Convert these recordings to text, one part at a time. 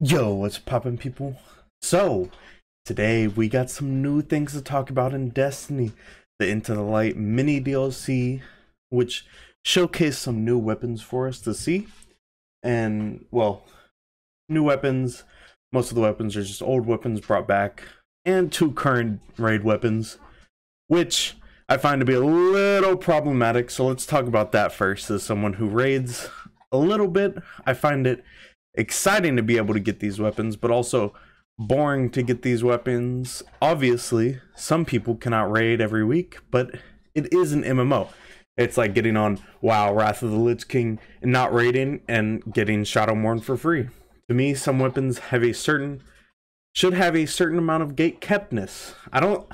Yo, what's poppin', people? So, today we got some new things to talk about in Destiny. The Into the Light mini DLC, which showcased some new weapons for us to see. And, well, new weapons. Most of the weapons are just old weapons brought back. And two current raid weapons, which I find to be a little problematic. So let's talk about that first. As someone who raids a little bit, I find it exciting to be able to get these weapons, but also boring to get these weapons. Obviously, some people cannot raid every week, but it is an MMO. It's like getting on WoW, Wrath of the Lich King, and not raiding and getting Shadowmourne for free. To me, some weapons should have a certain amount of gate keptness. I don't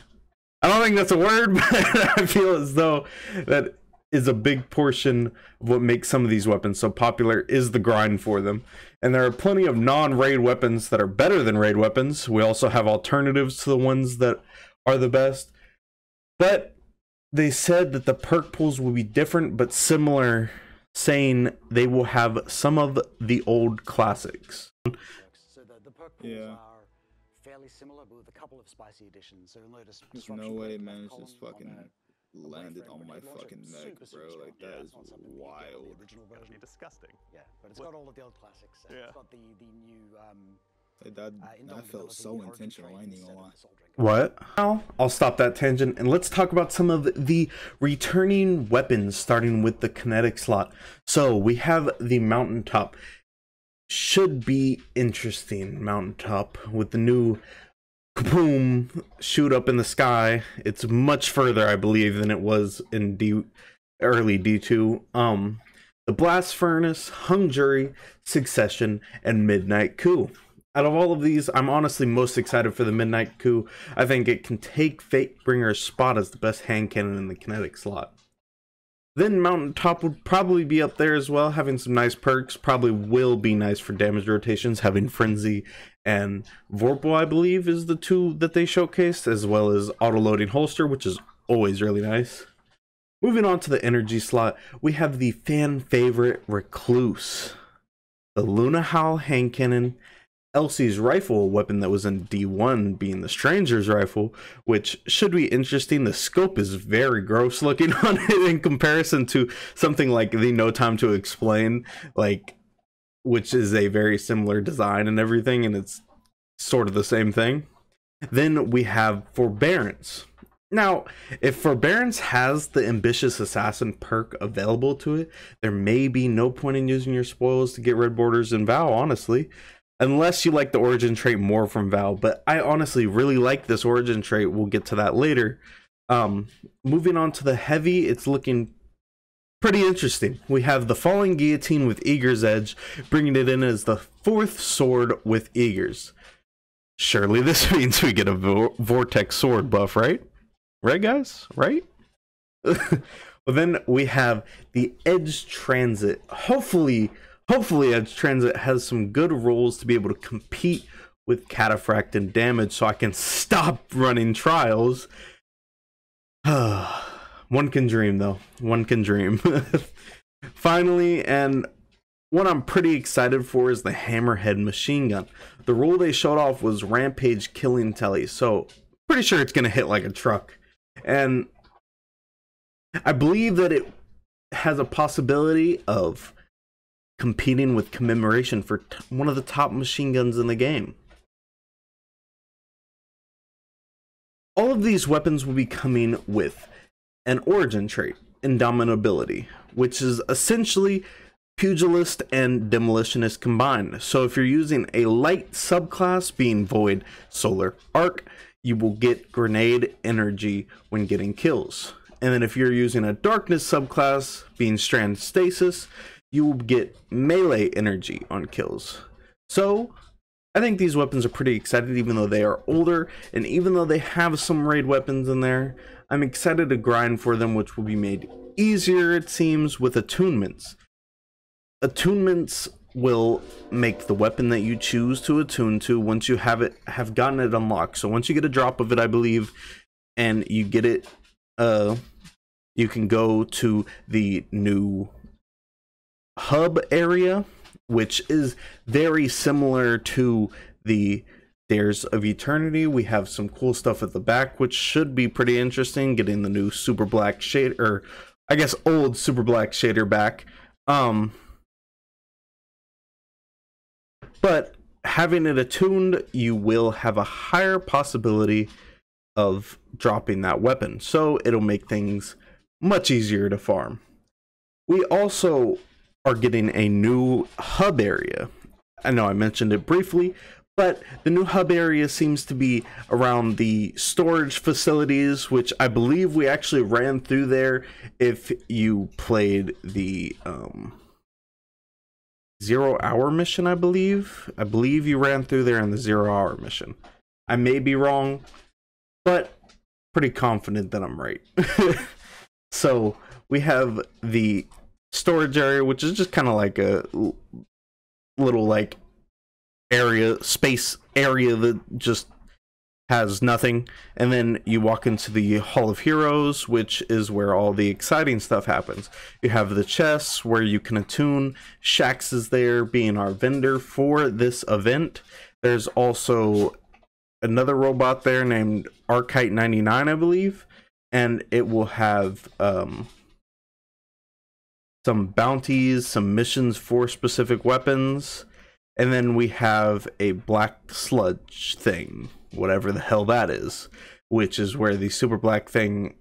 think that's a word, but I feel as though that is a big portion of what makes some of these weapons so popular, is the grind for them. And there are plenty of non-raid weapons that are better than raid weapons. We also have alternatives to the ones that are the best. But they said that the perk pools will be different but similar, saying they will have some of the old classics. So the perk pools are fairly similar, but with a couple of spicy additions. So you'll notice there's no way man just fucking landed on my fucking neck, bro. Like, that is wild. That'd be disgusting. Yeah, but it's got all of the old classics. It's got the new that felt so intentional. I ain't even gonna lie. What? Now, I'll stop that tangent and let's talk about some of the returning weapons, starting with the kinetic slot. So we have the Mountaintop. Should be interesting. Mountaintop with the new kaboom shoot up in the sky. It's much further, I believe, than it was in early D2. The Blast Furnace, Hung Jury, Succession, and Midnight Coup. Out of all of these, I'm honestly most excited for the Midnight Coup. I think it can take Fatebringer's spot as the best hand cannon in the kinetic slot. Then Mountaintop would probably be up there as well, having some nice perks. Probably will be nice for damage rotations, having Frenzy and Vorpal, I believe, is the two that they showcased, as well as auto-loading holster, which is always really nice. Moving on to the energy slot, we have the fan favorite Recluse, the Luna Howl hand cannon, Elsie's rifle, a weapon that was in D1 being the Stranger's rifle, which should be interesting. The scope is very gross looking on it in comparison to something like the No Time to Explain, which is a very similar design and everything, and it's sort of the same thing. Then we have Forbearance. Now, if Forbearance has the Ambitious Assassin perk available to it, there may be no point in using your spoils to get red borders in Val, honestly. Unless you like the origin trait more from Val, but I honestly really like this origin trait. We'll get to that later. Moving on to the heavy, it's looking pretty interesting. We have the Falling Guillotine with Eager's Edge, bringing it in as the 4th sword with Eager's. Surely this means we get a Vortex sword buff, right? Right, guys? Right? Well, then we have the Edge Transit. Hopefully Edge Transit has some good rules to be able to compete with Cataphract and damage, so I can stop running trials. One can dream, though. One can dream. Finally, and what I'm pretty excited for is the Hammerhead machine gun. The rule they showed off was Rampage Killing Telly, so pretty sure it's going to hit like a truck. And I believe that it has a possibility of competing with Commemoration for one of the top machine guns in the game. All of these weapons will be coming with an origin trait, Indomitability, which is essentially Pugilist and Demolitionist combined. So if you're using a light subclass, being Void, Solar, Arc, you will get grenade energy when getting kills. And then if you're using a Darkness subclass, being Strand Stasis, you will get melee energy on kills. So I think these weapons are pretty excited, even though they are older, and even though they have some raid weapons in there, I'm excited to grind for them, which will be made easier, it seems, with attunements. Attunements will make the weapon that you choose to attune to once you have gotten it unlocked. So once you get a drop of it, I believe, and you get it, you can go to the new hub area which is very similar to the Dares of Eternity. We have some cool stuff at the back, which should be pretty interesting, getting the new Super Black shader, or I guess old Super Black shader back. But having it attuned, you will have a higher possibility of dropping that weapon, so it'll make things much easier to farm. We also are getting a new hub area. I know I mentioned it briefly, but the new hub area seems to be around the storage facilities, which I believe we actually ran through there if you played the 0 hour mission. I believe you ran through there in the 0 hour mission. I may be wrong, but pretty confident that I'm right. So we have the storage area, which is just kind of like a little like space area that just has nothing. And then you walk into the Hall of Heroes, which is where all the exciting stuff happens. You have the chests where you can attune. Shax is there, being our vendor for this event. There's also another robot there named Archite 99, I believe, and it will have some bounties, some missions for specific weapons. And then we have a black sludge thing, whatever the hell that is, which is where the Super Black shader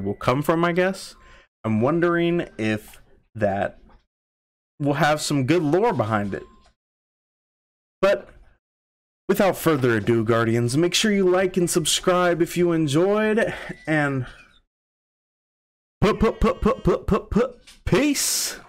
will come from, I guess. I'm wondering if that will have some good lore behind it. But without further ado, Guardians, make sure you like and subscribe if you enjoyed, and peace.